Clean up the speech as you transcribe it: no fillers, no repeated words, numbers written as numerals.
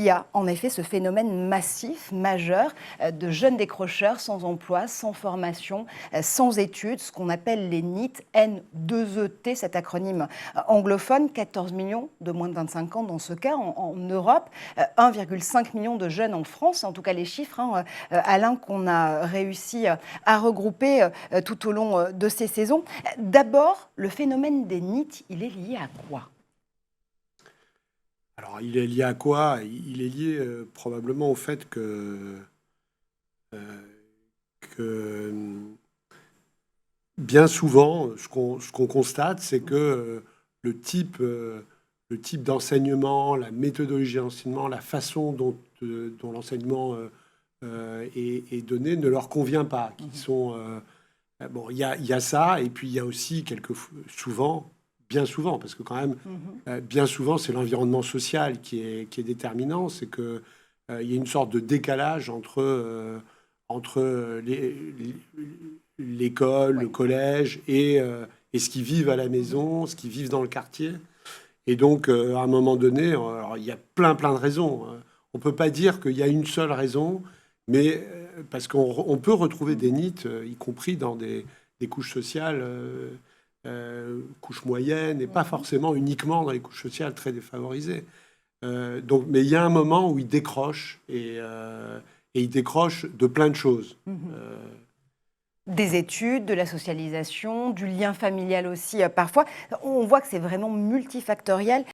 il y a en effet ce phénomène massif, majeur, de jeunes décrocheurs sans emploi, sans formation, sans études, ce qu'on appelle les NEET, N2ET, cet acronyme anglophone, 14 millions de moins de 25 ans dans ce cas en Europe, 1,5 million de jeunes en France, en tout cas les chiffres, Alain, qu'on a réussi à regrouper tout au long de ces saisons. D'abord, le phénomène des NEET, il est lié à quoi ? Alors, il est lié à quoi? Il est lié probablement au fait que bien souvent, ce qu'on constate, c'est que le type d'enseignement, la méthodologie d'enseignement, la façon dont l'enseignement est donné ne leur convient pas. Bon, il y a ça, et puis il y a aussi bien souvent, parce que quand même, bien souvent, c'est l'environnement social qui est déterminant. C'est que il y a une sorte de décalage entre l'école, le collège et ce qu'ils vivent à la maison, ce qu'ils vivent dans le quartier. Et donc, à un moment donné, alors, il y a plein de raisons. On peut pas dire qu'il y a une seule raison, mais parce qu'on peut retrouver des NEET, y compris dans des couches sociales, couches moyennes, et pas forcément uniquement dans les couches sociales très défavorisées. Mais il y a un moment où ils décrochent, et ils décrochent de plein de choses. Des études, de la socialisation, du lien familial aussi parfois. On voit que c'est vraiment multifactoriel.